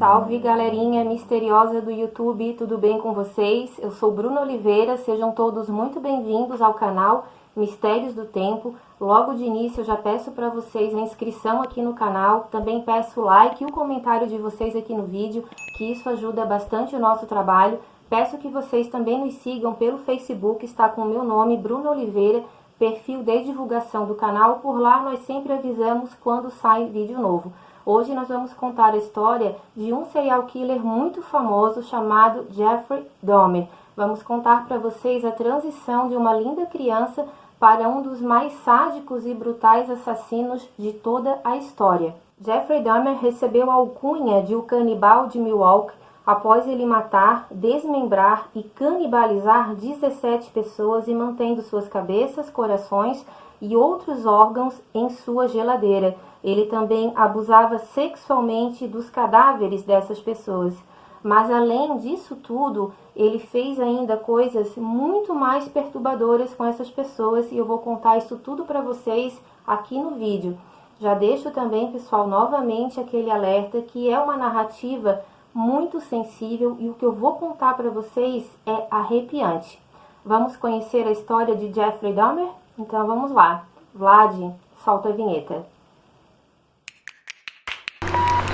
Salve galerinha misteriosa do YouTube, tudo bem com vocês? Eu sou Bruna Oliveira, sejam todos muito bem-vindos ao canal Mistérios do Tempo. Logo de início eu já peço para vocês a inscrição aqui no canal, também peço o like e o comentário de vocês aqui no vídeo, que isso ajuda bastante o nosso trabalho. Peço que vocês também nos sigam pelo Facebook, está com o meu nome, Bruna Oliveira, perfil de divulgação do canal. Por lá nós sempre avisamos quando sai vídeo novo. Hoje nós vamos contar a história de um serial killer muito famoso chamado Jeffrey Dahmer. Vamos contar para vocês a transição de uma linda criança para um dos mais sádicos e brutais assassinos de toda a história. Jeffrey Dahmer recebeu a alcunha de o canibal de Milwaukee após ele matar, desmembrar e canibalizar 17 pessoas e mantendo suas cabeças, corações e outros órgãos em sua geladeira. Ele também abusava sexualmente dos cadáveres dessas pessoas. Mas além disso tudo, ele fez ainda coisas muito mais perturbadoras com essas pessoas e eu vou contar isso tudo para vocês aqui no vídeo. Já deixo também, pessoal, novamente aquele alerta que é uma narrativa muito sensível e o que eu vou contar para vocês é arrepiante. Vamos conhecer a história de Jeffrey Dahmer? Então vamos lá. Vlad, solta a vinheta.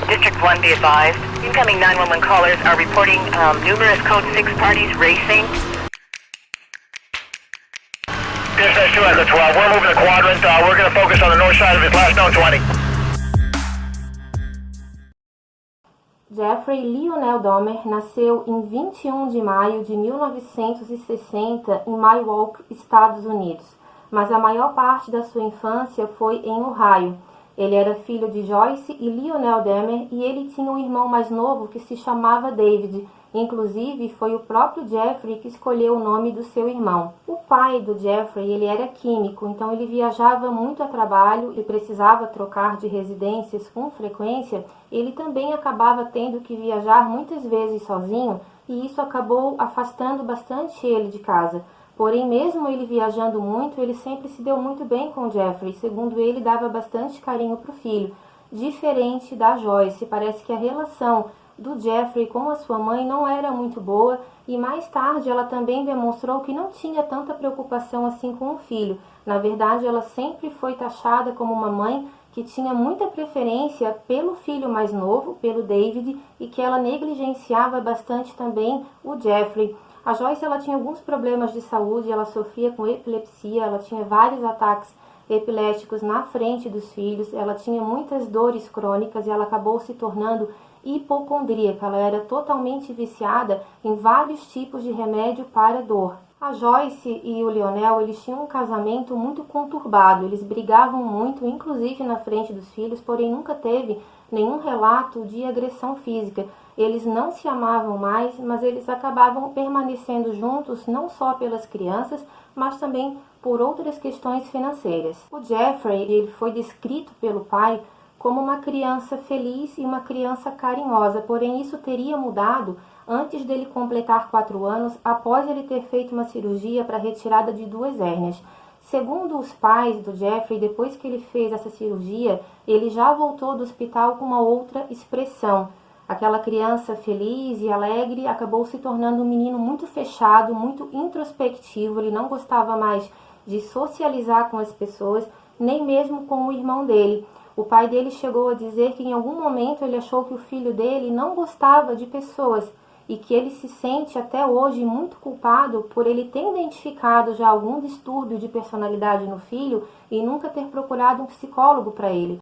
District 1, be advised. Incoming 911 callers are reporting numerous Code 6 parties racing. Dispatch 2 Echo 12, we're moving the quadrant. We're going to focus on the north side of his last known 20. Jeffrey Lionel Dahmer nasceu em 21 de maio de 1960 em Milwaukee, Estados Unidos, mas a maior parte da sua infância foi em Ohio. Ele era filho de Joyce e Lionel Dahmer e ele tinha um irmão mais novo que se chamava David. Inclusive, foi o próprio Jeffrey que escolheu o nome do seu irmão. O pai do Jeffrey, ele era químico, então ele viajava muito a trabalho e precisava trocar de residências com frequência. Ele também acabava tendo que viajar muitas vezes sozinho e isso acabou afastando bastante ele de casa. Porém, mesmo ele viajando muito, ele sempre se deu muito bem com o Jeffrey. Segundo ele, dava bastante carinho para o filho. Diferente da Joyce, parece que a relação do Jeffrey com a sua mãe não era muito boa e mais tarde ela também demonstrou que não tinha tanta preocupação assim com o filho. Na verdade, ela sempre foi taxada como uma mãe que tinha muita preferência pelo filho mais novo, pelo David, e que ela negligenciava bastante também o Jeffrey. A Joyce ela tinha alguns problemas de saúde, ela sofria com epilepsia, ela tinha vários ataques epiléticos na frente dos filhos, ela tinha muitas dores crônicas e ela acabou se tornando hipocondríaca. Ela era totalmente viciada em vários tipos de remédio para dor. A Joyce e o Lionel, eles tinham um casamento muito conturbado, eles brigavam muito, inclusive na frente dos filhos, porém nunca teve nenhum relato de agressão física. Eles não se amavam mais, mas eles acabavam permanecendo juntos não só pelas crianças, mas também por outras questões financeiras. O Jeffrey, ele foi descrito pelo pai como uma criança feliz e uma criança carinhosa, porém isso teria mudado antes dele completar 4 anos, após ele ter feito uma cirurgia para retirada de 2 hérnias. Segundo os pais do Jeffrey, depois que ele fez essa cirurgia, ele já voltou do hospital com uma outra expressão. Aquela criança feliz e alegre acabou se tornando um menino muito fechado, muito introspectivo. Ele não gostava mais de socializar com as pessoas, nem mesmo com o irmão dele. O pai dele chegou a dizer que em algum momento ele achou que o filho dele não gostava de pessoas e que ele se sente até hoje muito culpado por ele ter identificado já algum distúrbio de personalidade no filho e nunca ter procurado um psicólogo para ele.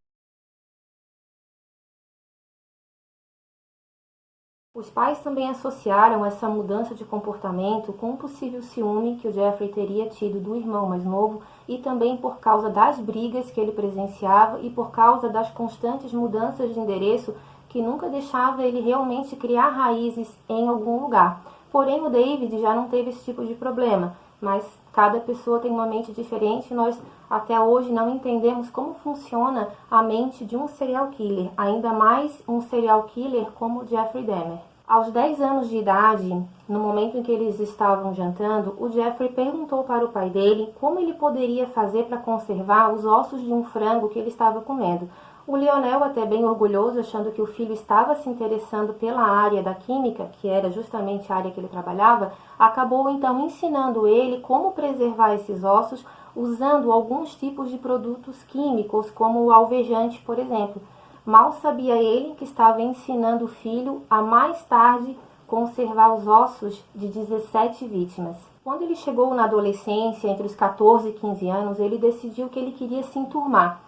Os pais também associaram essa mudança de comportamento com um possível ciúme que o Jeffrey teria tido do irmão mais novo e também por causa das brigas que ele presenciava e por causa das constantes mudanças de endereço que nunca deixava ele realmente criar raízes em algum lugar. Porém, o David já não teve esse tipo de problema, mas cada pessoa tem uma mente diferente e nós até hoje não entendemos como funciona a mente de um serial killer, ainda mais um serial killer como Jeffrey Dahmer. Aos 10 anos de idade, no momento em que eles estavam jantando, o Jeffrey perguntou para o pai dele como ele poderia fazer para conservar os ossos de um frango que ele estava comendo. O Lionel, até bem orgulhoso, achando que o filho estava se interessando pela área da química, que era justamente a área que ele trabalhava, acabou então ensinando ele como preservar esses ossos usando alguns tipos de produtos químicos, como o alvejante, por exemplo. Mal sabia ele que estava ensinando o filho a mais tarde conservar os ossos de 17 vítimas. Quando ele chegou na adolescência, entre os 14 e 15 anos, ele decidiu que ele queria se enturmar.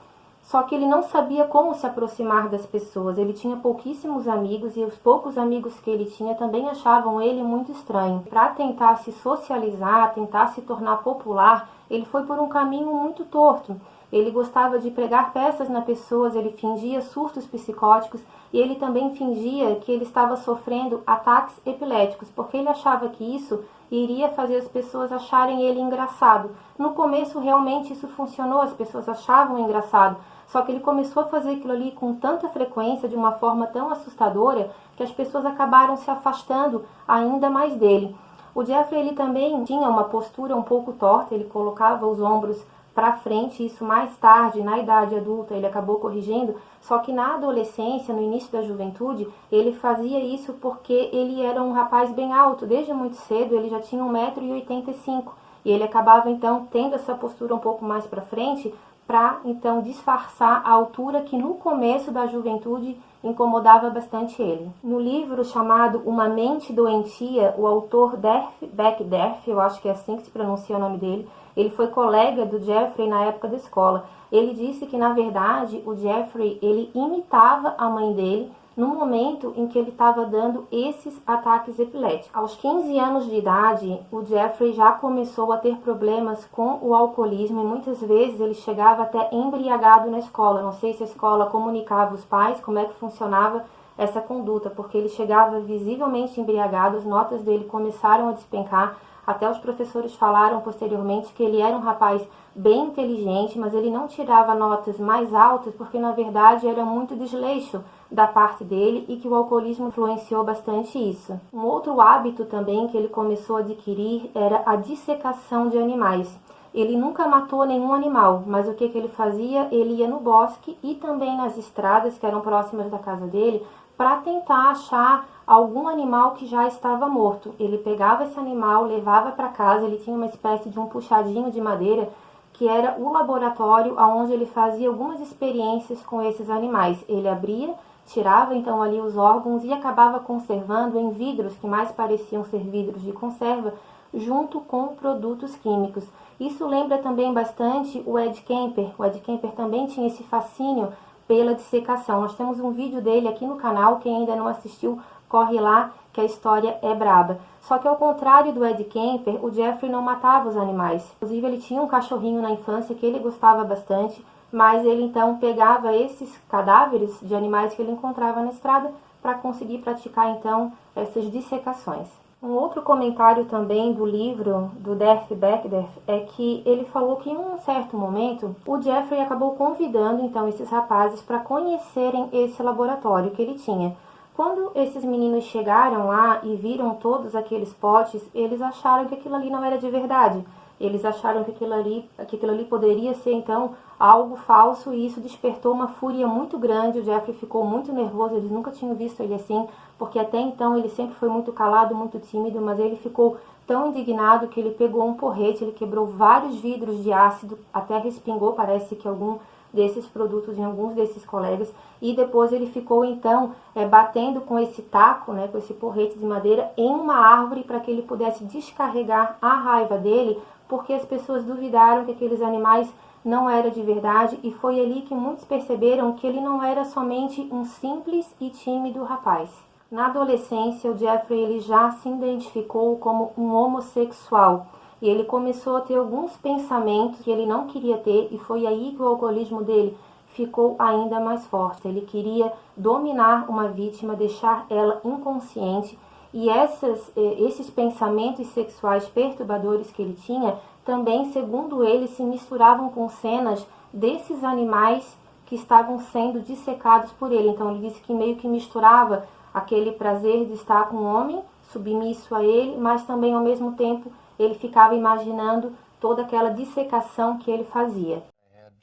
Só que ele não sabia como se aproximar das pessoas. Ele tinha pouquíssimos amigos e os poucos amigos que ele tinha também achavam ele muito estranho. Para tentar se socializar, tentar se tornar popular, ele foi por um caminho muito torto. Ele gostava de pregar peças nas pessoas, ele fingia surtos psicóticos e ele também fingia que ele estava sofrendo ataques epiléticos, porque ele achava que isso iria fazer as pessoas acharem ele engraçado. No começo, realmente, isso funcionou, as pessoas achavam engraçado. Só que ele começou a fazer aquilo ali com tanta frequência, de uma forma tão assustadora, que as pessoas acabaram se afastando ainda mais dele. O Jeffrey, ele também tinha uma postura um pouco torta, ele colocava os ombros para frente, isso mais tarde, na idade adulta, ele acabou corrigindo, só que na adolescência, no início da juventude, ele fazia isso porque ele era um rapaz bem alto, desde muito cedo ele já tinha 1,85 m, e ele acabava então tendo essa postura um pouco mais para frente, para então disfarçar a altura que no começo da juventude incomodava bastante ele. No livro chamado Uma Mente Doentia, o autor Beck Derf, eu acho que é assim que se pronuncia o nome dele, ele foi colega do Jeffrey na época da escola. Ele disse que, na verdade, o Jeffrey ele imitava a mãe dele no momento em que ele estava dando esses ataques epiléticos. Aos 15 anos de idade, o Jeffrey já começou a ter problemas com o alcoolismo e muitas vezes ele chegava até embriagado na escola. Não sei se a escola comunicava aos pais como é que funcionava essa conduta, porque ele chegava visivelmente embriagado, as notas dele começaram a despencar. Até os professores falaram posteriormente que ele era um rapaz bem inteligente, mas ele não tirava notas mais altas porque, na verdade, era muito desleixo da parte dele e que o alcoolismo influenciou bastante isso. Um outro hábito também que ele começou a adquirir era a dissecação de animais. Ele nunca matou nenhum animal, mas o que ele fazia? Ele ia no bosque e também nas estradas que eram próximas da casa dele para tentar achar algum animal que já estava morto. Ele pegava esse animal, levava para casa, ele tinha uma espécie de um puxadinho de madeira, que era o laboratório onde ele fazia algumas experiências com esses animais. Ele abria, tirava então ali os órgãos e acabava conservando em vidros que mais pareciam ser vidros de conserva, junto com produtos químicos. Isso lembra também bastante o Ed Kemper. O Ed Kemper também tinha esse fascínio pela dissecação. Nós temos um vídeo dele aqui no canal, quem ainda não assistiu, corre lá, que a história é braba. Só que ao contrário do Ed Kemper, o Jeffrey não matava os animais. Inclusive ele tinha um cachorrinho na infância que ele gostava bastante, mas ele então pegava esses cadáveres de animais que ele encontrava na estrada para conseguir praticar então essas dissecações. Um outro comentário também do livro do Derf Beckderf é que ele falou que em um certo momento o Jeffrey acabou convidando então esses rapazes para conhecerem esse laboratório que ele tinha. Quando esses meninos chegaram lá e viram todos aqueles potes, eles acharam que aquilo ali não era de verdade. Eles acharam que aquilo ali poderia ser, então, algo falso, e isso despertou uma fúria muito grande. O Jeffrey ficou muito nervoso, eles nunca tinham visto ele assim, porque até então ele sempre foi muito calado, muito tímido, mas ele ficou tão indignado que ele pegou um porrete, ele quebrou vários vidros de ácido, até respingou, parece que algum desses produtos em alguns desses colegas, e depois ele ficou então batendo com esse taco, com esse porrete de madeira em uma árvore para que ele pudesse descarregar a raiva dele, porque as pessoas duvidaram que aqueles animais não eram de verdade, e foi ali que muitos perceberam que ele não era somente um simples e tímido rapaz. Na adolescência, o Jeffrey ele já se identificou como um homossexual, e ele começou a ter alguns pensamentos que ele não queria ter, e foi aí que o alcoolismo dele ficou ainda mais forte. Ele queria dominar uma vítima, deixar ela inconsciente, e esses pensamentos sexuais perturbadores que ele tinha também, segundo ele, se misturavam com cenas desses animais que estavam sendo dissecados por ele. Então ele disse que meio que misturava aquele prazer de estar com um homem submisso a ele, mas também ao mesmo tempo ele ficava imaginando toda aquela dissecação que ele fazia. I had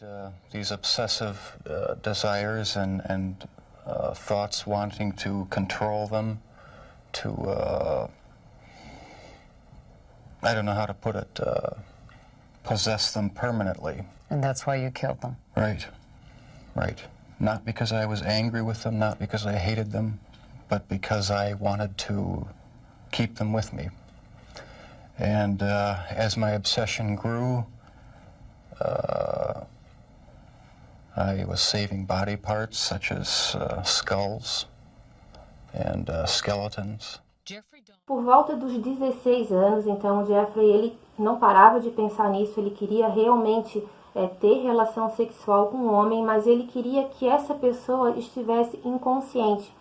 These obsessive desires and thoughts wanting to control them, to I don't know how to put it, possess them permanently. And that's why you killed them. Right, right. Not because I was angry with them, not because I hated them, but because I wanted to keep them with me. And as my obsession grew, I was saving body parts such as skulls and skeletons. Por volta dos 16 anos, então, o Jeffrey ele não parava de pensar nisso, ele queria realmente ter relação sexual com um homem, mas ele queria que essa pessoa estivesse inconsciente.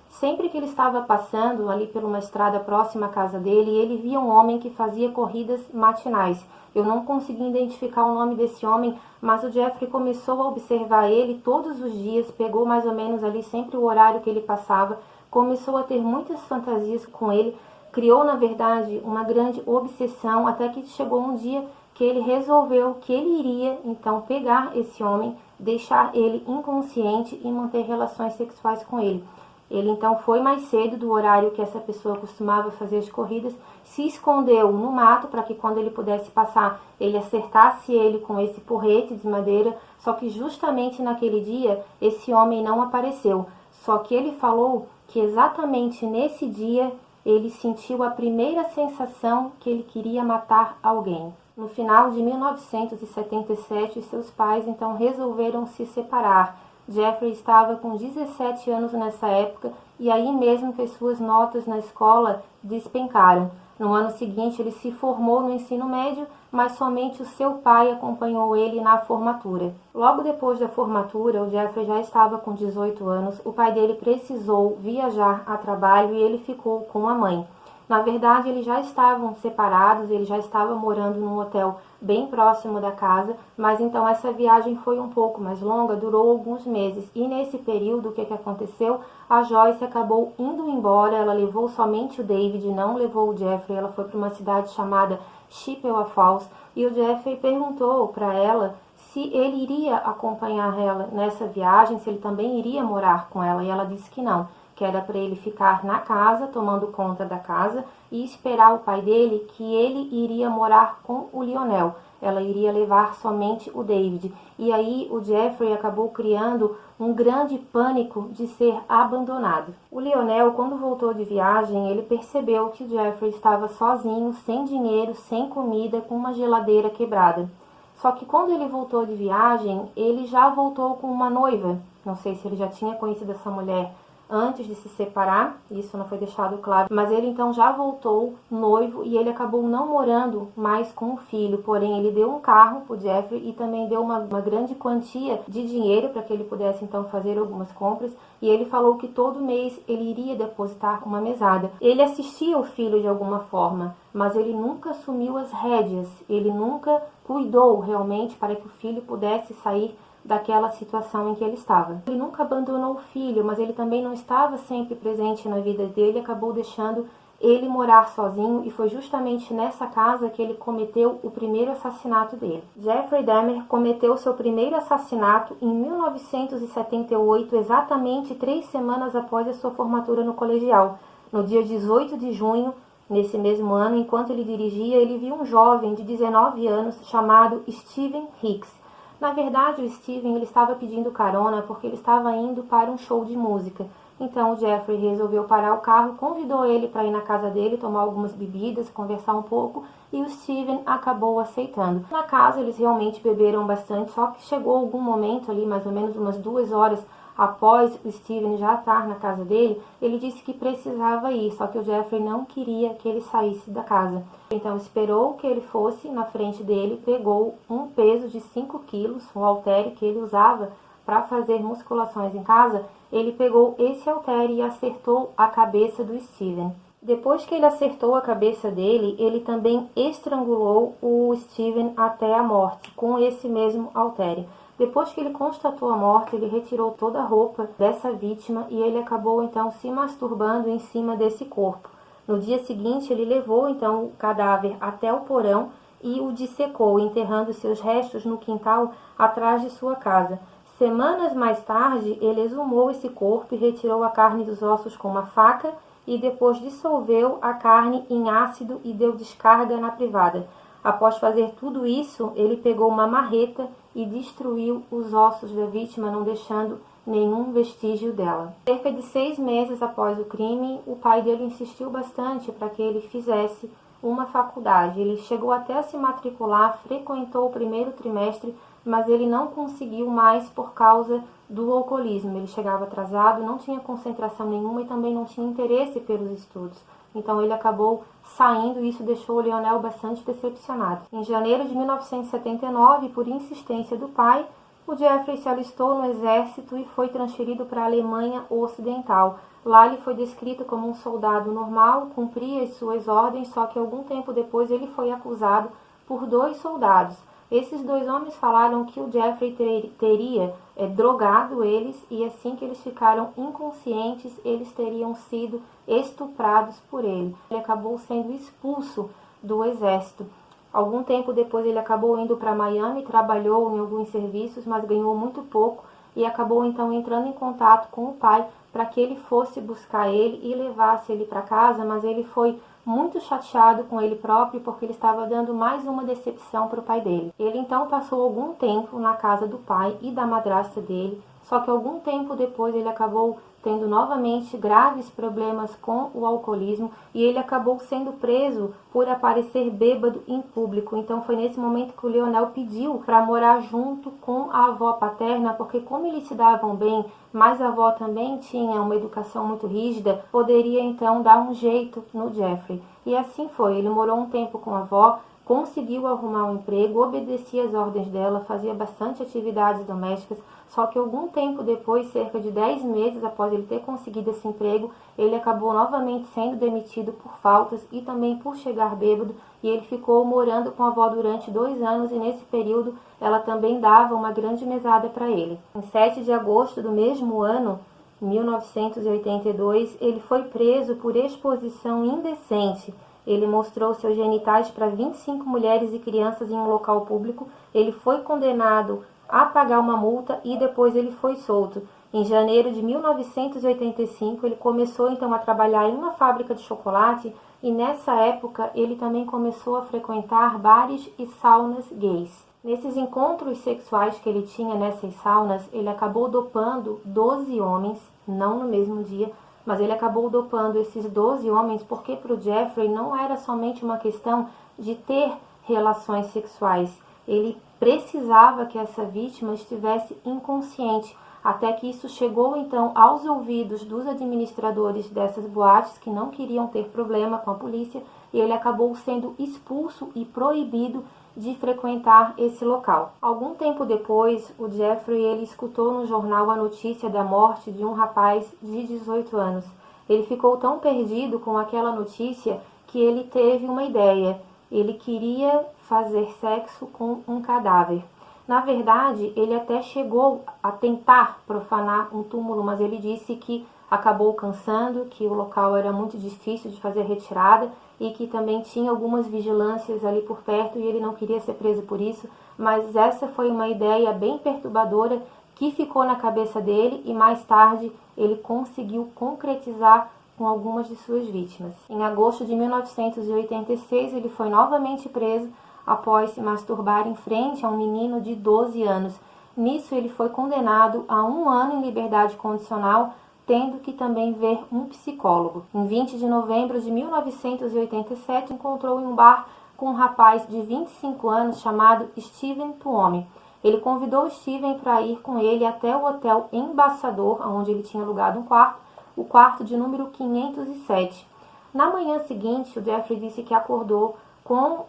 Sempre que ele estava passando ali por uma estrada próxima à casa dele, ele via um homem que fazia corridas matinais. Eu não consegui identificar o nome desse homem, mas o Jeffrey começou a observar ele todos os dias, pegou mais ou menos ali sempre o horário que ele passava, começou a ter muitas fantasias com ele, criou, na verdade, uma grande obsessão, até que chegou um dia que ele resolveu que ele iria, então, pegar esse homem, deixar ele inconsciente e manter relações sexuais com ele. Ele, então, foi mais cedo do horário que essa pessoa costumava fazer as corridas, se escondeu no mato para que quando ele pudesse passar, ele acertasse ele com esse porrete de madeira, só que justamente naquele dia, esse homem não apareceu. Só que ele falou que exatamente nesse dia, ele sentiu a primeira sensação que ele queria matar alguém. No final de 1977, seus pais, então, resolveram se separar. Jeffrey estava com 17 anos nessa época e aí mesmo que as suas notas na escola despencaram. No ano seguinte, ele se formou no ensino médio, mas somente o seu pai acompanhou ele na formatura. Logo depois da formatura, o Jeffrey já estava com 18 anos, o pai dele precisou viajar a trabalho e ele ficou com a mãe. Na verdade, eles já estavam separados, ele já estava morando num hotel bem próximo da casa, mas então essa viagem foi um pouco mais longa, durou alguns meses. E nesse período, o que aconteceu? A Joyce acabou indo embora, ela levou somente o David, não levou o Jeffrey, ela foi para uma cidade chamada Chippewa Falls, e o Jeffrey perguntou para ela se ele iria acompanhar ela nessa viagem, se ele também iria morar com ela, e ela disse que não, que era para ele ficar na casa, tomando conta da casa, e esperar o pai dele, que ele iria morar com o Lionel. Ela iria levar somente o David. E aí o Jeffrey acabou criando um grande pânico de ser abandonado. O Lionel, quando voltou de viagem, ele percebeu que o Jeffrey estava sozinho, sem dinheiro, sem comida, com uma geladeira quebrada. Só que quando ele voltou de viagem, ele já voltou com uma noiva. Não sei se ele já tinha conhecido essa mulher antes de se separar, isso não foi deixado claro, mas ele então já voltou noivo e ele acabou não morando mais com o filho, porém ele deu um carro para o Jeffrey e também deu uma grande quantia de dinheiro para que ele pudesse então fazer algumas compras, e ele falou que todo mês ele iria depositar uma mesada. Ele assistia o filho de alguma forma, mas ele nunca assumiu as rédeas, ele nunca cuidou realmente para que o filho pudesse sair daquela situação em que ele estava. Ele nunca abandonou o filho, mas ele também não estava sempre presente na vida dele, acabou deixando ele morar sozinho, e foi justamente nessa casa que ele cometeu o primeiro assassinato dele. Jeffrey Dahmer cometeu seu primeiro assassinato em 1978, exatamente 3 semanas após a sua formatura no colegial. No dia 18 de junho, nesse mesmo ano, enquanto ele dirigia, ele viu um jovem de 19 anos chamado Steven Hicks. Na verdade, o Steven ele estava pedindo carona porque ele estava indo para um show de música. Então, o Jeffrey resolveu parar o carro, convidou ele para ir na casa dele, tomar algumas bebidas, conversar um pouco, e o Steven acabou aceitando. Na casa, eles realmente beberam bastante, só que chegou algum momento ali, mais ou menos umas 2 horas após o Steven já estar na casa dele, ele disse que precisava ir, só que o Jeffrey não queria que ele saísse da casa. Então esperou que ele fosse na frente dele, pegou um peso de 5 quilos, um halter que ele usava para fazer musculações em casa, ele pegou esse halter e acertou a cabeça do Steven. Depois que ele acertou a cabeça dele, ele também estrangulou o Steven até a morte com esse mesmo halter. Depois que ele constatou a morte, ele retirou toda a roupa dessa vítima e ele acabou então se masturbando em cima desse corpo. No dia seguinte, ele levou então o cadáver até o porão e o dissecou, enterrando seus restos no quintal atrás de sua casa. Semanas mais tarde, ele exumou esse corpo e retirou a carne dos ossos com uma faca e depois dissolveu a carne em ácido e deu descarga na privada. Após fazer tudo isso, ele pegou uma marreta e destruiu os ossos da vítima, não deixando nenhum vestígio dela. Cerca de 6 meses após o crime, o pai dele insistiu bastante para que ele fizesse uma faculdade. Ele chegou até a se matricular, frequentou o primeiro trimestre, mas ele não conseguiu mais por causa do alcoolismo. Ele chegava atrasado, não tinha concentração nenhuma e também não tinha interesse pelos estudos. Então ele acabou saindo e isso deixou o Lionel bastante decepcionado. Em janeiro de 1979, por insistência do pai, o Jeffrey se alistou no exército e foi transferido para a Alemanha Ocidental. Lá ele foi descrito como um soldado normal, cumpria as suas ordens, só que algum tempo depois ele foi acusado por 2 soldados. Esses 2 homens falaram que o Jeffrey teria drogado eles e assim que eles ficaram inconscientes, eles teriam sido estuprados por ele. Ele acabou sendo expulso do exército. Algum tempo depois ele acabou indo para Miami, trabalhou em alguns serviços, mas ganhou muito pouco e acabou então entrando em contato com o pai para que ele fosse buscar ele e levasse ele para casa, mas ele foi muito chateado com ele próprio porque ele estava dando mais uma decepção para o pai dele. Ele então passou algum tempo na casa do pai e da madrasta dele, só que algum tempo depois ele acabou tendo novamente graves problemas com o alcoolismo e ele acabou sendo preso por aparecer bêbado em público. Então foi nesse momento que o Lionel pediu para morar junto com a avó paterna, porque como eles se davam bem, mas a avó também tinha uma educação muito rígida, poderia então dar um jeito no Jeffrey. E assim foi, ele morou um tempo com a avó, conseguiu arrumar um emprego, obedecia às ordens dela, fazia bastante atividades domésticas, só que algum tempo depois, cerca de 10 meses após ele ter conseguido esse emprego, ele acabou novamente sendo demitido por faltas e também por chegar bêbado, e ele ficou morando com a avó durante 2 anos e nesse período ela também dava uma grande mesada para ele. Em 7 de agosto do mesmo ano, 1982, ele foi preso por exposição indecente. Ele mostrou seus genitais para 25 mulheres e crianças em um local público. Ele foi condenado a pagar uma multa e depois ele foi solto. Em janeiro de 1985, ele começou então a trabalhar em uma fábrica de chocolate e nessa época ele também começou a frequentar bares e saunas gays. Nesses encontros sexuais que ele tinha nessas saunas, ele acabou dopando 12 homens, não no mesmo dia, mas ele acabou dopando esses 12 homens porque para o Jeffrey não era somente uma questão de ter relações sexuais. Ele precisava que essa vítima estivesse inconsciente, até que isso chegou então aos ouvidos dos administradores dessas boates que não queriam ter problema com a polícia e ele acabou sendo expulso e proibido de frequentar esse local. Algum tempo depois, o Jeffrey ele escutou no jornal a notícia da morte de um rapaz de 18 anos. Ele ficou tão perdido com aquela notícia que ele teve uma ideia. Ele queria fazer sexo com um cadáver. Na verdade, ele até chegou a tentar profanar um túmulo, mas ele disse que acabou cansando, que o local era muito difícil de fazer retirada e que também tinha algumas vigilâncias ali por perto e ele não queria ser preso por isso, mas essa foi uma ideia bem perturbadora que ficou na cabeça dele e mais tarde ele conseguiu concretizar com algumas de suas vítimas. Em agosto de 1986, ele foi novamente preso após se masturbar em frente a um menino de 12 anos. Nisso, ele foi condenado a 1 ano em liberdade condicional, tendo que também ver um psicólogo. Em 20 de novembro de 1987, encontrou em um bar com um rapaz de 25 anos chamado Steven Tuomi. Ele convidou Steven para ir com ele até o Hotel Embaçador, onde ele tinha alugado um quarto, o quarto de número 507. Na manhã seguinte, o Jeffrey disse que acordou com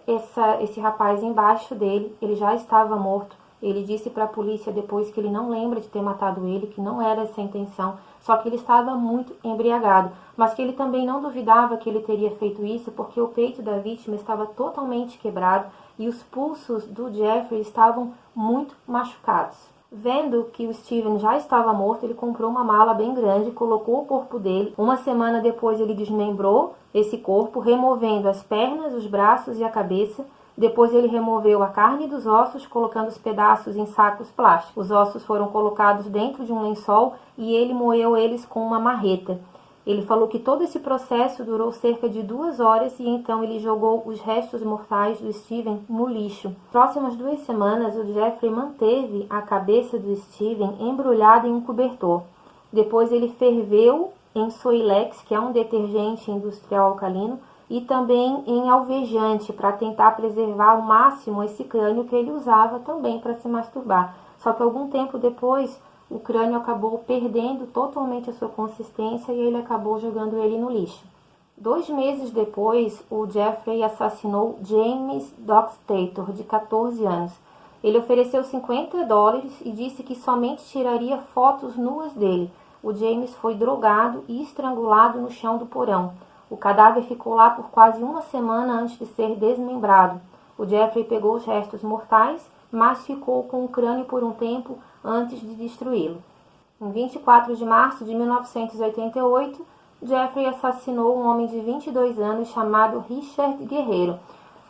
esse rapaz embaixo dele, ele já estava morto. Ele disse para a polícia depois que ele não lembra de ter matado ele, que não era essa a intenção, só que ele estava muito embriagado, mas que ele também não duvidava que ele teria feito isso porque o peito da vítima estava totalmente quebrado e os pulsos do Jeffrey estavam muito machucados. Vendo que o Steven já estava morto, ele comprou uma mala bem grande, colocou o corpo dele. Uma semana depois ele desmembrou esse corpo, removendo as pernas, os braços e a cabeça. Depois ele removeu a carne dos ossos, colocando os pedaços em sacos plásticos. Os ossos foram colocados dentro de um lençol e ele moeu eles com uma marreta. Ele falou que todo esse processo durou cerca de 2 horas e então ele jogou os restos mortais do Steven no lixo. Próximas 2 semanas, o Jeffrey manteve a cabeça do Steven embrulhada em um cobertor. Depois ele ferveu em Soilex, que é um detergente industrial alcalino, e também em alvejante, para tentar preservar ao máximo esse crânio que ele usava também para se masturbar. Só que algum tempo depois, o crânio acabou perdendo totalmente a sua consistência e ele acabou jogando ele no lixo. 2 meses depois, o Jeffrey assassinou James Doxtator, de 14 anos. Ele ofereceu $50 e disse que somente tiraria fotos nuas dele. O James foi drogado e estrangulado no chão do porão. O cadáver ficou lá por quase 1 semana antes de ser desmembrado. O Jeffrey pegou os restos mortais, mas ficou com o crânio por um tempo antes de destruí-lo. Em 24 de março de 1988, Jeffrey assassinou um homem de 22 anos chamado Richard Guerreiro.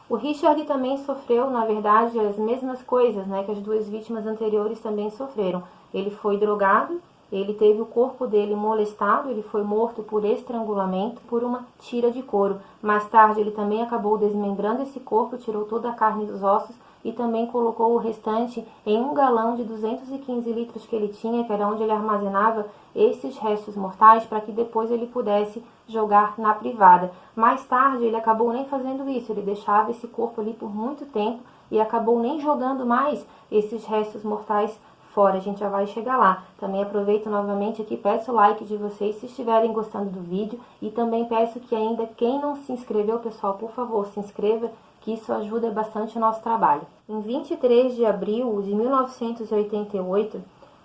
O Richard também sofreu, na verdade, as mesmas coisas, que as 2 vítimas anteriores também sofreram. Ele foi drogado, ele teve o corpo dele molestado, ele foi morto por estrangulamento, por uma tira de couro. Mais tarde, ele também acabou desmembrando esse corpo, tirou toda a carne dos ossos e também colocou o restante em um galão de 215 litros que ele tinha, que era onde ele armazenava esses restos mortais, para que depois ele pudesse jogar na privada. Mais tarde, ele acabou nem fazendo isso, ele deixava esse corpo ali por muito tempo e acabou nem jogando mais esses restos mortais fora. A gente já vai chegar lá. Também aproveito novamente aqui, peço o like de vocês se estiverem gostando do vídeo e também peço que ainda quem não se inscreveu, pessoal, por favor, se inscreva, que isso ajuda bastante o nosso trabalho. Em 23 de abril de 1988,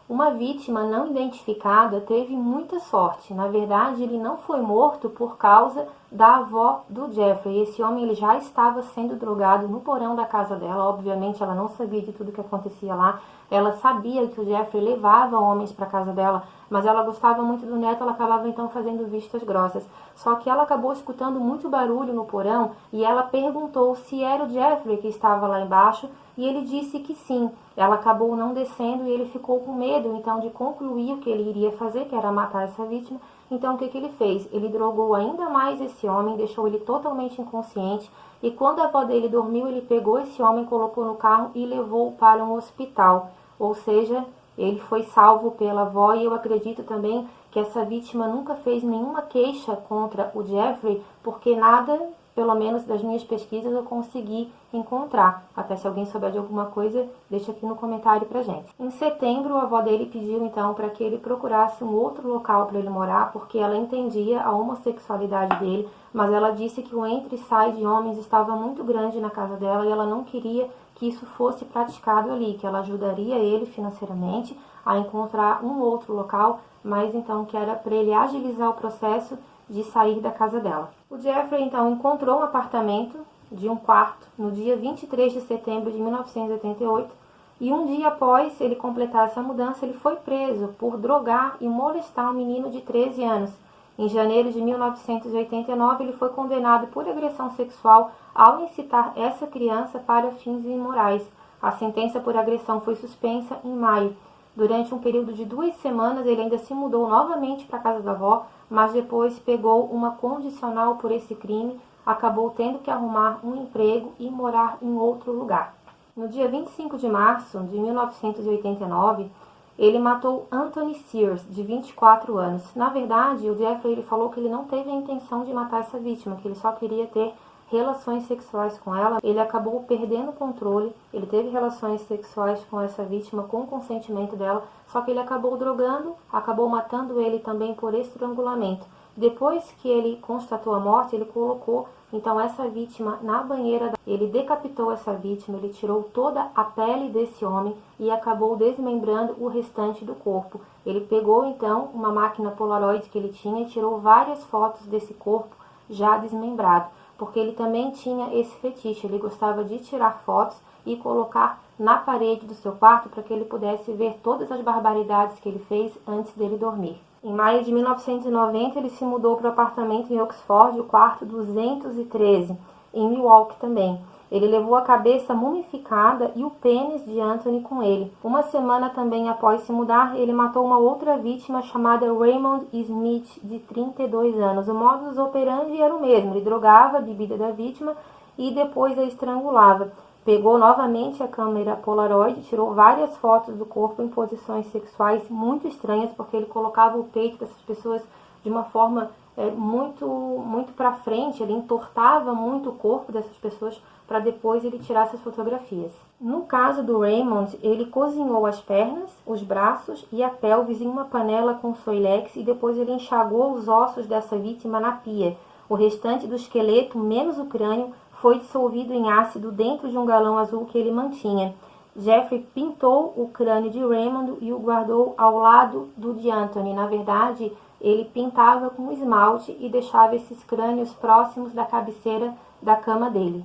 uma vítima não identificada teve muita sorte. Na verdade, ele não foi morto por causa da avó do Jeffrey. Esse homem ele já estava sendo drogado no porão da casa dela. Obviamente, ela não sabia de tudo que acontecia lá. Ela sabia que o Jeffrey levava homens para casa dela, mas ela gostava muito do neto, ela acabava então fazendo vistas grossas. Só que ela acabou escutando muito barulho no porão e ela perguntou se era o Jeffrey que estava lá embaixo e ele disse que sim. Ela acabou não descendo e ele ficou com medo então de concluir o que ele iria fazer, que era matar essa vítima. Então o que ele fez? Ele drogou ainda mais esse homem, deixou ele totalmente inconsciente e quando a avó dele dormiu, ele pegou esse homem, colocou no carro e levou para um hospital. Ou seja, ele foi salvo pela avó e eu acredito também que essa vítima nunca fez nenhuma queixa contra o Jeffrey, porque nada, pelo menos das minhas pesquisas, eu consegui encontrar. Até se alguém souber de alguma coisa, deixa aqui no comentário pra gente. Em setembro, a avó dele pediu então para que ele procurasse um outro local para ele morar, porque ela entendia a homossexualidade dele, mas ela disse que o entra e sai de homens estava muito grande na casa dela e ela não queria que isso fosse praticado ali, que ela ajudaria ele financeiramente a encontrar um outro local, mas então que era para ele agilizar o processo de sair da casa dela. O Jeffrey então encontrou um apartamento de um quarto no dia 23 de setembro de 1988 e um dia após ele completar essa mudança, ele foi preso por drogar e molestar um menino de 13 anos. Em janeiro de 1989, ele foi condenado por agressão sexual ao incitar essa criança para fins imorais. A sentença por agressão foi suspensa em maio. Durante um período de 2 semanas, ele ainda se mudou novamente para a casa da avó, mas depois pegou uma condicional por esse crime, acabou tendo que arrumar um emprego e morar em outro lugar. No dia 25 de março de 1989, ele matou Anthony Sears, de 24 anos. Na verdade, o Jeffrey ele falou que ele não teve a intenção de matar essa vítima, que ele só queria ter relações sexuais com ela. Ele acabou perdendo o controle, ele teve relações sexuais com essa vítima com o consentimento dela, só que ele acabou drogando, acabou matando ele também por estrangulamento. Depois que ele constatou a morte, ele colocou então essa vítima na banheira. Ele decapitou essa vítima, ele tirou toda a pele desse homem e acabou desmembrando o restante do corpo. Ele pegou então uma máquina Polaroid que ele tinha e tirou várias fotos desse corpo já desmembrado, porque ele também tinha esse fetiche, ele gostava de tirar fotos e colocar na parede do seu quarto para que ele pudesse ver todas as barbaridades que ele fez antes dele dormir. Em maio de 1990, ele se mudou para o apartamento em Oxford, o quarto 213, em Milwaukee também. Ele levou a cabeça mumificada e o pênis de Anthony com ele. Uma semana também após se mudar, ele matou uma outra vítima chamada Raymond Smith, de 32 anos. O modus operandi era o mesmo, ele drogava a bebida da vítima e depois a estrangulava. Pegou novamente a câmera Polaroid, tirou várias fotos do corpo em posições sexuais muito estranhas, porque ele colocava o peito dessas pessoas de uma forma muito para frente, ele entortava muito o corpo dessas pessoas para depois ele tirar essas fotografias. No caso do Raymond, ele cozinhou as pernas, os braços e a pelvis em uma panela com Soilex e depois ele enxagou os ossos dessa vítima na pia. O restante do esqueleto, menos o crânio, foi dissolvido em ácido dentro de um galão azul que ele mantinha. Jeffrey pintou o crânio de Raymond e o guardou ao lado do de Anthony. Na verdade, ele pintava com esmalte e deixava esses crânios próximos da cabeceira da cama dele.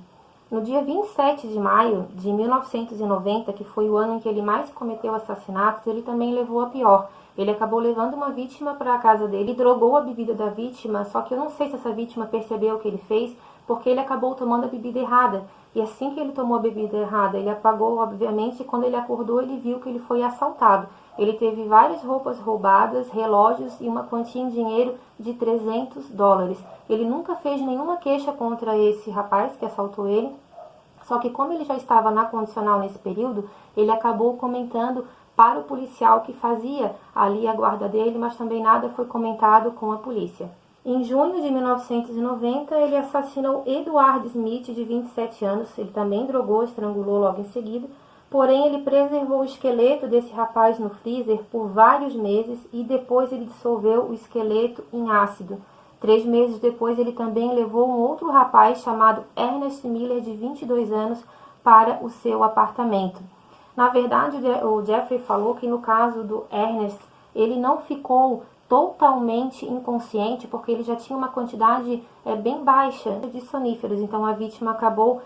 No dia 27 de maio de 1990, que foi o ano em que ele mais cometeu assassinatos, ele também levou a pior. Ele acabou levando uma vítima para a casa dele e drogou a bebida da vítima, só que eu não sei se essa vítima percebeu o que ele fez, porque ele acabou tomando a bebida errada. E assim que ele tomou a bebida errada, ele apagou, obviamente, e quando ele acordou, ele viu que ele foi assaltado. Ele teve várias roupas roubadas, relógios e uma quantia em dinheiro de $300. Ele nunca fez nenhuma queixa contra esse rapaz que assaltou ele, só que como ele já estava na condicional nesse período, ele acabou comentando para o policial que fazia ali a guarda dele, mas também nada foi comentado com a polícia. Em junho de 1990, ele assassinou Edward Smith, de 27 anos. Ele também drogou, estrangulou logo em seguida. Porém, ele preservou o esqueleto desse rapaz no freezer por vários meses e depois ele dissolveu o esqueleto em ácido. 3 meses depois, ele também levou um outro rapaz chamado Ernest Miller, de 22 anos, para o seu apartamento. Na verdade, o Jeffrey falou que no caso do Ernest, ele não ficou totalmente inconsciente, porque ele já tinha uma quantidade bem baixa de soníferos, então a vítima acabou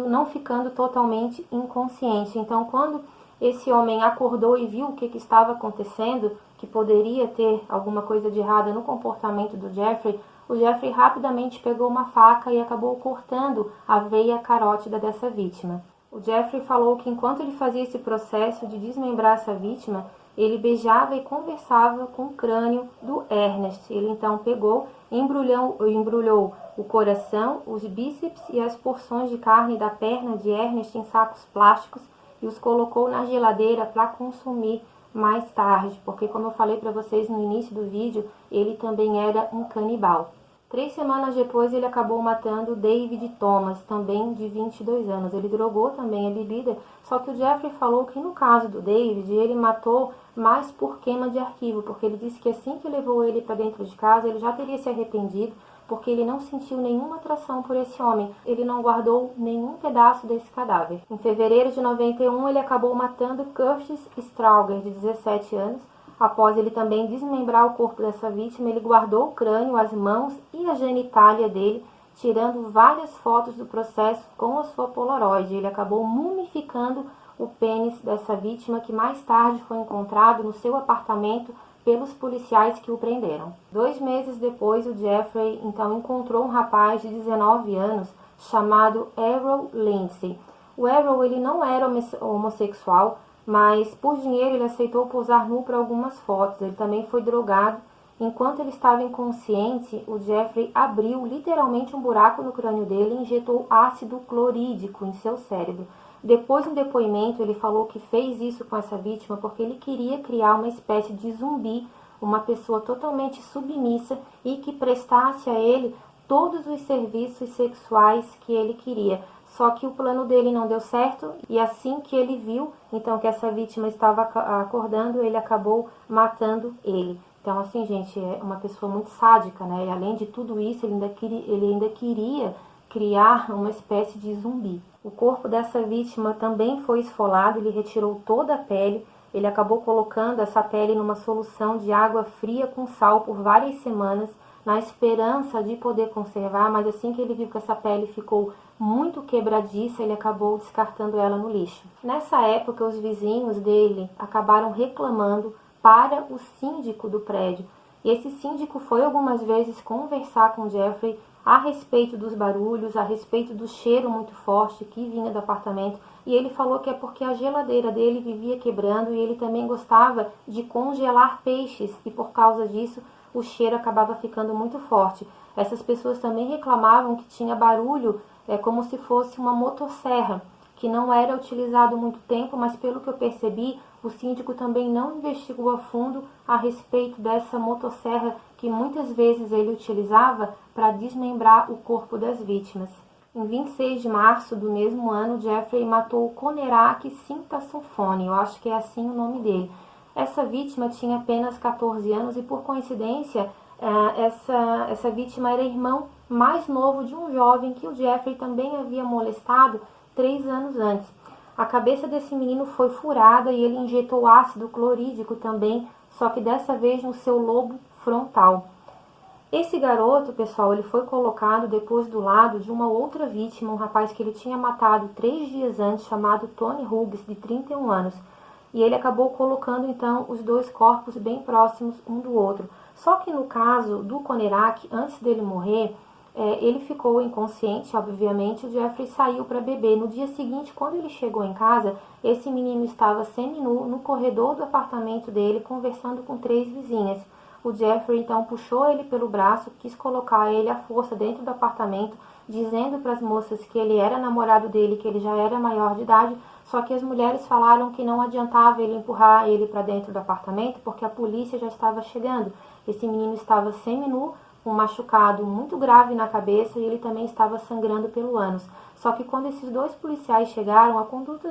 não ficando totalmente inconsciente. Então, quando esse homem acordou e viu o que estava acontecendo, que poderia ter alguma coisa de errada no comportamento do Jeffrey, o Jeffrey rapidamente pegou uma faca e acabou cortando a veia carótida dessa vítima. O Jeffrey falou que enquanto ele fazia esse processo de desmembrar essa vítima, ele beijava e conversava com o crânio do Ernest. Ele então pegou, embrulhou o coração, os bíceps e as porções de carne da perna de Ernest em sacos plásticos e os colocou na geladeira para consumir mais tarde, porque como eu falei para vocês no início do vídeo, ele também era um canibal. 3 semanas depois, ele acabou matando David Thomas, também de 22 anos. Ele drogou também a bebida, só que o Jeffrey falou que no caso do David, ele matou mais por queima de arquivo, porque ele disse que assim que levou ele para dentro de casa, ele já teria se arrependido, porque ele não sentiu nenhuma atração por esse homem. Ele não guardou nenhum pedaço desse cadáver. Em fevereiro de 91, ele acabou matando Curtis Strauger, de 17 anos. Após ele também desmembrar o corpo dessa vítima, ele guardou o crânio, as mãos e a genitália dele, tirando várias fotos do processo com a sua Polaroid. Ele acabou mumificando o pênis dessa vítima, que mais tarde foi encontrado no seu apartamento pelos policiais que o prenderam. 2 meses depois, o Jeffrey então encontrou um rapaz de 19 anos chamado Errol Lindsay. O Errol, ele não era homossexual, mas por dinheiro ele aceitou posar nu para algumas fotos. Ele também foi drogado. Enquanto ele estava inconsciente, o Jeffrey abriu literalmente um buraco no crânio dele e injetou ácido clorídrico em seu cérebro. Depois, no depoimento, ele falou que fez isso com essa vítima porque ele queria criar uma espécie de zumbi, uma pessoa totalmente submissa e que prestasse a ele todos os serviços sexuais que ele queria. Só que o plano dele não deu certo e assim que ele viu então que essa vítima estava acordando, ele acabou matando ele. Então, assim, gente, é uma pessoa muito sádica, né? E além de tudo isso, ele ainda queria criar uma espécie de zumbi. O corpo dessa vítima também foi esfolado, ele retirou toda a pele, ele acabou colocando essa pele numa solução de água fria com sal por várias semanas, na esperança de poder conservar, mas assim que ele viu que essa pele ficou muito quebradiça, ele acabou descartando ela no lixo. Nessa época, os vizinhos dele acabaram reclamando para o síndico do prédio. E esse síndico foi algumas vezes conversar com Jeffrey, a respeito dos barulhos, a respeito do cheiro muito forte que vinha do apartamento, e ele falou que é porque a geladeira dele vivia quebrando e ele também gostava de congelar peixes e por causa disso o cheiro acabava ficando muito forte. Essas pessoas também reclamavam que tinha barulho como se fosse uma motosserra, que não era utilizado há muito tempo, mas pelo que eu percebi, o síndico também não investigou a fundo a respeito dessa motosserra que muitas vezes ele utilizava para desmembrar o corpo das vítimas. Em 26 de março do mesmo ano, Jeffrey matou Conerak Sintasofone, eu acho que é assim o nome dele. Essa vítima tinha apenas 14 anos e, por coincidência, essa vítima era irmão mais novo de um jovem que o Jeffrey também havia molestado 3 anos antes. A cabeça desse menino foi furada e ele injetou ácido clorídrico também, só que dessa vez no seu lobo frontal. Esse garoto, pessoal, ele foi colocado depois do lado de uma outra vítima, um rapaz que ele tinha matado 3 dias antes, chamado Tony Hughes, de 31 anos. E ele acabou colocando, então, os dois corpos bem próximos um do outro. Só que no caso do Conerak, antes dele morrer, ele ficou inconsciente, obviamente, o Jeffrey saiu para beber. No dia seguinte, quando ele chegou em casa, esse menino estava seminu no corredor do apartamento dele, conversando com 3 vizinhas. O Jeffrey, então, puxou ele pelo braço, quis colocar ele à força dentro do apartamento, dizendo para as moças que ele era namorado dele, que ele já era maior de idade, só que as mulheres falaram que não adiantava ele empurrar ele para dentro do apartamento, porque a polícia já estava chegando. Esse menino estava seminu, um machucado muito grave na cabeça e ele também estava sangrando pelo ânus. Só que quando esses 2 policiais chegaram, a conduta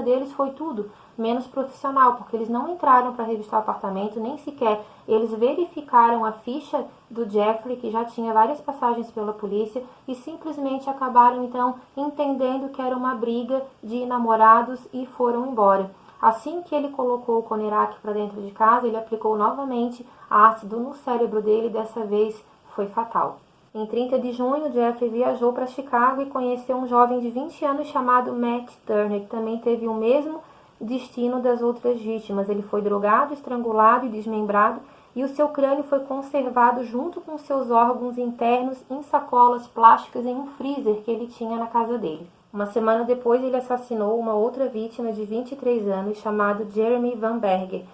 deles foi tudo menos profissional, porque eles não entraram para revistar o apartamento, nem sequer eles verificaram a ficha do Jeffrey, que já tinha várias passagens pela polícia, e simplesmente acabaram então entendendo que era uma briga de namorados e foram embora. Assim que ele colocou o Conerak para dentro de casa, ele aplicou novamente ácido no cérebro dele e dessa vez foi fatal. Em 30 de junho, Jeffrey viajou para Chicago e conheceu um jovem de 20 anos chamado Matt Turner, que também teve o mesmo destino das outras vítimas. Ele foi drogado, estrangulado e desmembrado e o seu crânio foi conservado junto com seus órgãos internos em sacolas plásticas em um freezer que ele tinha na casa dele. Uma semana depois, ele assassinou uma outra vítima de 23 anos, chamada Jeremy Van Berger.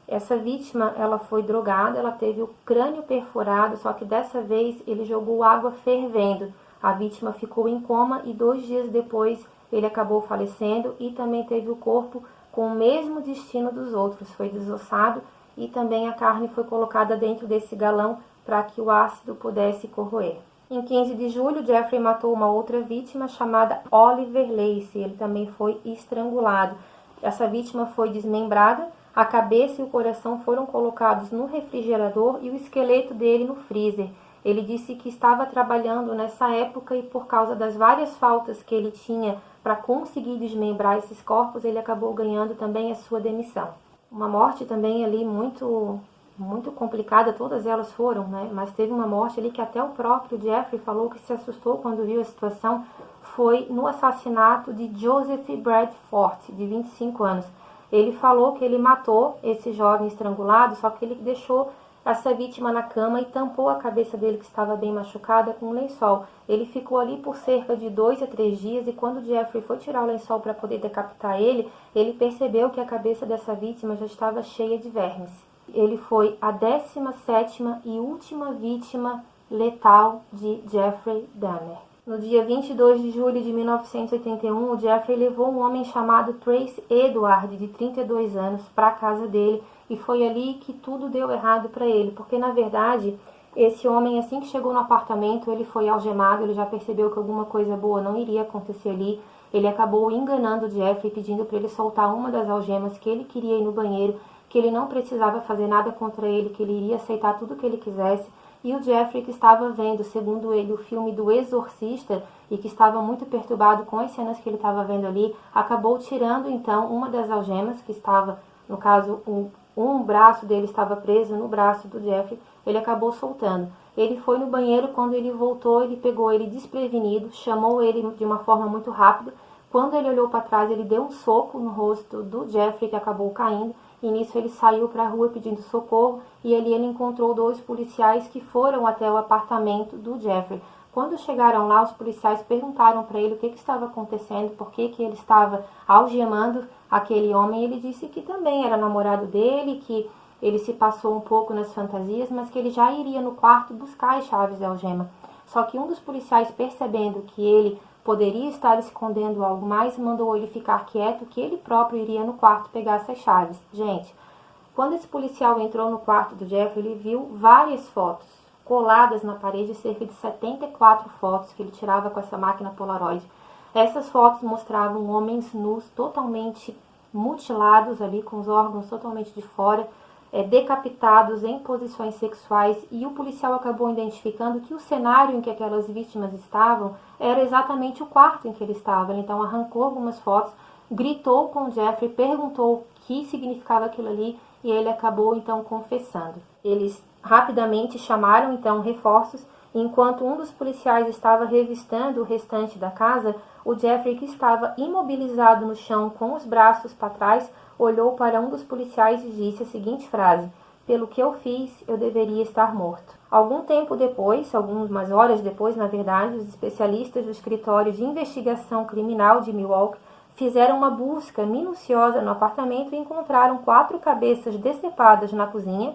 Essa vítima, ela foi drogada, ela teve o crânio perfurado, só que dessa vez ele jogou água fervendo. A vítima ficou em coma e 2 dias depois ele acabou falecendo e também teve o corpo com o mesmo destino dos outros. Foi desossado e também a carne foi colocada dentro desse galão para que o ácido pudesse corroer. Em 15 de julho, Jeffrey matou uma outra vítima chamada Oliver Lacey. Ele também foi estrangulado. Essa vítima foi desmembrada, a cabeça e o coração foram colocados no refrigerador e o esqueleto dele no freezer. Ele disse que estava trabalhando nessa época e por causa das várias faltas que ele tinha para conseguir desmembrar esses corpos, ele acabou ganhando também a sua demissão. Uma morte também ali muito complicada, todas elas foram, né? Mas teve uma morte ali que até o próprio Jeffrey falou que se assustou quando viu a situação, foi no assassinato de Joseph Bradford, de 25 anos. Ele falou que ele matou esse jovem estrangulado, só que ele deixou essa vítima na cama e tampou a cabeça dele, que estava bem machucada, com um lençol. Ele ficou ali por cerca de 2 a 3 dias e quando Jeffrey foi tirar o lençol para poder decapitar ele, ele percebeu que a cabeça dessa vítima já estava cheia de vermes. Ele foi a 17ª e última vítima letal de Jeffrey Dahmer. No dia 22 de julho de 1981, o Jeffrey levou um homem chamado Trace Edward, de 32 anos, para a casa dele e foi ali que tudo deu errado para ele, porque na verdade esse homem, assim que chegou no apartamento, ele foi algemado, ele já percebeu que alguma coisa boa não iria acontecer ali. Ele acabou enganando o Jeffrey, pedindo para ele soltar uma das algemas, que ele queria ir no banheiro, que ele não precisava fazer nada contra ele, que ele iria aceitar tudo que ele quisesse. E o Jeffrey, que estava vendo, segundo ele, o filme do Exorcista e que estava muito perturbado com as cenas que ele estava vendo ali, acabou tirando então uma das algemas que estava, no caso, um braço dele estava preso no braço do Jeffrey, ele acabou soltando. Ele foi no banheiro, quando ele voltou, ele pegou ele desprevenido, chamou ele de uma forma muito rápida, Quando ele olhou para trás, ele deu um soco no rosto do Jeffrey, que acabou caindo, e nisso ele saiu para a rua pedindo socorro, e ali ele encontrou 2 policiais que foram até o apartamento do Jeffrey. Quando chegaram lá, os policiais perguntaram para ele o que estava acontecendo, por que ele estava algemando aquele homem. Ele disse que também era namorado dele, que ele se passou um pouco nas fantasias, mas que ele já iria no quarto buscar as chaves de algema. Só que um dos policiais, percebendo que ele poderia estar escondendo algo mais, mandou ele ficar quieto, que ele próprio iria no quarto pegar essas chaves. Gente, quando esse policial entrou no quarto do Jeffrey, ele viu várias fotos coladas na parede, cerca de 74 fotos que ele tirava com essa máquina Polaroid. Essas fotos mostravam homens nus, totalmente mutilados ali, com os órgãos totalmente de fora, decapitados em posições sexuais, e o policial acabou identificando que o cenário em que aquelas vítimas estavam era exatamente o quarto em que ele estava. Ele então arrancou algumas fotos, gritou com o Jeffrey, perguntou o que significava aquilo ali, e ele acabou então confessando. Eles rapidamente chamaram então reforços, e enquanto um dos policiais estava revistando o restante da casa, o Jeffrey, que estava imobilizado no chão com os braços para trás, olhou para um dos policiais e disse a seguinte frase: "Pelo que eu fiz, eu deveria estar morto." Algum tempo depois, algumas horas depois, na verdade, os especialistas do Escritório de Investigação Criminal de Milwaukee fizeram uma busca minuciosa no apartamento e encontraram 4 cabeças decepadas na cozinha,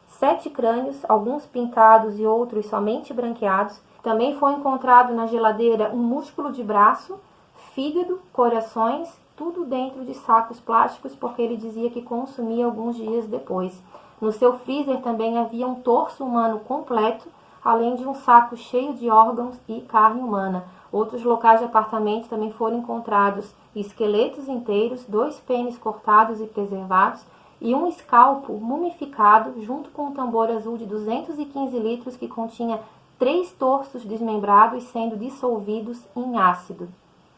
7 crânios, alguns pintados e outros somente branqueados. Também foi encontrado na geladeira um músculo de braço, fígado, corações, tudo dentro de sacos plásticos, porque ele dizia que consumia alguns dias depois. No seu freezer também havia um torso humano completo, além de um saco cheio de órgãos e carne humana. Outros locais de apartamento também foram encontrados esqueletos inteiros, 2 pênis cortados e preservados, e um escalpo mumificado, junto com um tambor azul de 215 litros que continha 3 torsos desmembrados sendo dissolvidos em ácido.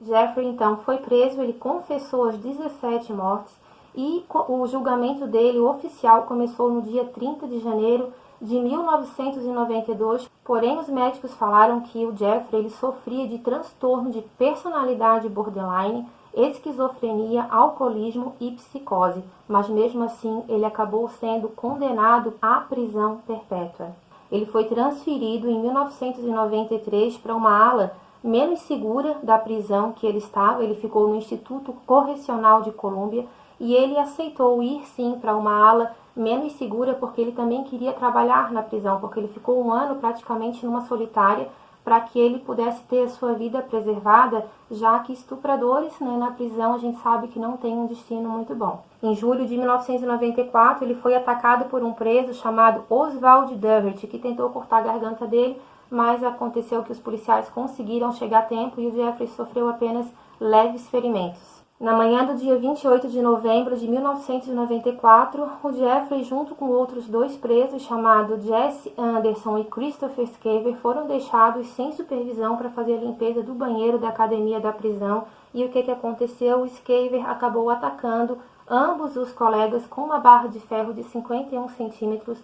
Jeffrey então foi preso, ele confessou as 17 mortes, e o julgamento dele, o oficial, começou no dia 30 de janeiro de 1992, porém os médicos falaram que o Jeffrey ele sofria de transtorno de personalidade borderline, esquizofrenia, alcoolismo e psicose, mas mesmo assim ele acabou sendo condenado à prisão perpétua. Ele foi transferido em 1993 para uma ala menos segura da prisão que ele estava. Ele ficou no Instituto Correcional de Colômbia e ele aceitou ir sim para uma ala menos segura porque ele também queria trabalhar na prisão, porque ele ficou 1 ano praticamente numa solitária para que ele pudesse ter a sua vida preservada, já que estupradores, na prisão a gente sabe que não tem um destino muito bom. Em julho de 1994 ele foi atacado por um preso chamado Oswald Dougherty, que tentou cortar a garganta dele, mas aconteceu que os policiais conseguiram chegar a tempo e o Jeffrey sofreu apenas leves ferimentos. Na manhã do dia 28 de novembro de 1994, o Jeffrey, junto com outros 2 presos, chamados Jesse Anderson e Christopher Scaver, foram deixados sem supervisão para fazer a limpeza do banheiro da academia da prisão. E o que aconteceu? O Scaver acabou atacando ambos os colegas com uma barra de ferro de 51 centímetros.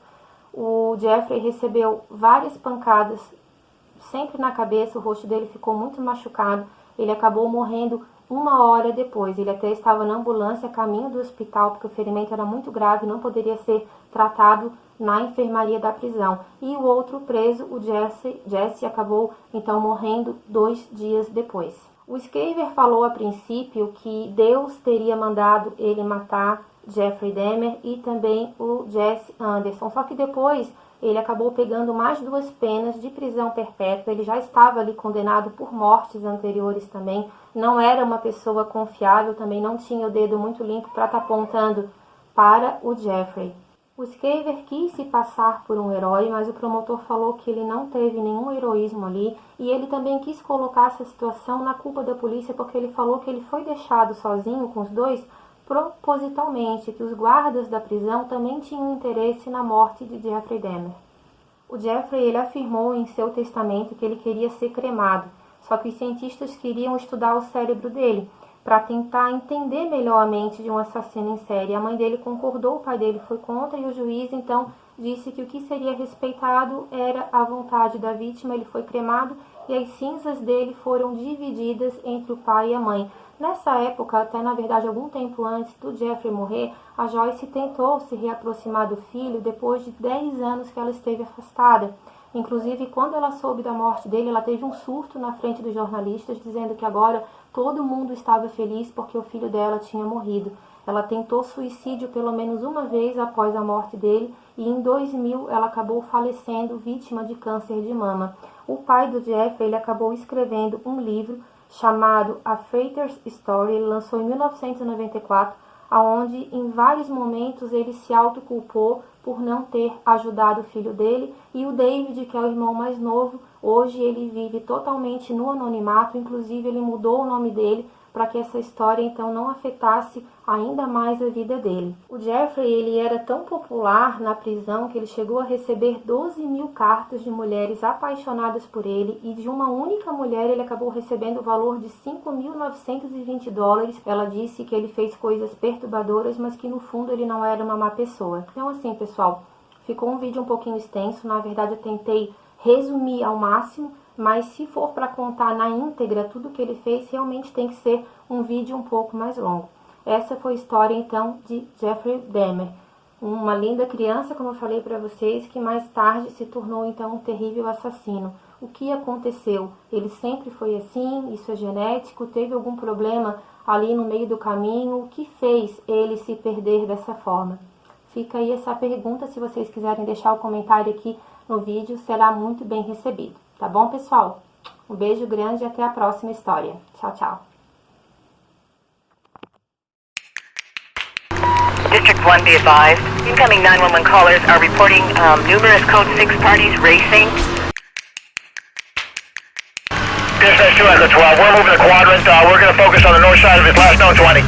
O Jeffrey recebeu várias pancadas, sempre na cabeça, o rosto dele ficou muito machucado. Ele acabou morrendo 1 hora depois. Ele até estava na ambulância a caminho do hospital, porque o ferimento era muito grave, não poderia ser tratado na enfermaria da prisão. E o outro preso, o Jesse, acabou então morrendo 2 dias depois. O Scaver falou a princípio que Deus teria mandado ele matar Jeffrey Dahmer e também o Jesse Anderson, só que depois ele acabou pegando mais 2 penas de prisão perpétua. Ele já estava ali condenado por mortes anteriores também, não era uma pessoa confiável, também não tinha o dedo muito limpo para estar apontando para o Jeffrey. O Scaver quis se passar por um herói, mas o promotor falou que ele não teve nenhum heroísmo ali, e ele também quis colocar essa situação na culpa da polícia, porque ele falou que ele foi deixado sozinho com os 2 propositalmente, que os guardas da prisão também tinham interesse na morte de Jeffrey Dahmer. O Jeffrey ele afirmou em seu testamento que ele queria ser cremado, só que os cientistas queriam estudar o cérebro dele para tentar entender melhor a mente de um assassino em série. A mãe dele concordou, o pai dele foi contra, e o juiz então disse que o que seria respeitado era a vontade da vítima. Ele foi cremado e as cinzas dele foram divididas entre o pai e a mãe. Nessa época, até na verdade algum tempo antes do Jeffrey morrer, a Joyce tentou se reaproximar do filho depois de 10 anos que ela esteve afastada. Inclusive, quando ela soube da morte dele, ela teve um surto na frente dos jornalistas, dizendo que agora todo mundo estava feliz porque o filho dela tinha morrido. Ela tentou suicídio pelo menos uma vez após a morte dele e em 2000 ela acabou falecendo vítima de câncer de mama. O pai do Jeffrey, ele acabou escrevendo um livro chamado A Freighter's Story, ele lançou em 1994, onde em vários momentos ele se autoculpou por não ter ajudado o filho dele, e o David, que é o irmão mais novo, hoje ele vive totalmente no anonimato, inclusive ele mudou o nome dele para que essa história então não afetasse ainda mais a vida dele. O Jeffrey, ele era tão popular na prisão que ele chegou a receber 12.000 cartas de mulheres apaixonadas por ele, e de uma única mulher ele acabou recebendo o valor de $5.920. Ela disse que ele fez coisas perturbadoras, mas que no fundo ele não era uma má pessoa. Então assim, pessoal, ficou um vídeo um pouquinho extenso, na verdade eu tentei resumir ao máximo, mas se for para contar na íntegra tudo que ele fez, realmente tem que ser um vídeo um pouco mais longo. Essa foi a história então de Jeffrey Dahmer, uma linda criança, como eu falei para vocês, que mais tarde se tornou então um terrível assassino. O que aconteceu? Ele sempre foi assim? Isso é genético? Teve algum problema ali no meio do caminho? O que fez ele se perder dessa forma? Fica aí essa pergunta, se vocês quiserem deixar o comentário aqui no vídeo, será muito bem recebido. Tá bom, pessoal? Um beijo grande e até a próxima história. Tchau, tchau. District 1, be advised. Incoming 911 callers are reporting numerous Code 6 parties racing. Dispatch 2 Echo 12, we're moving the quadrant. We're going to focus on the north side of his last known 20.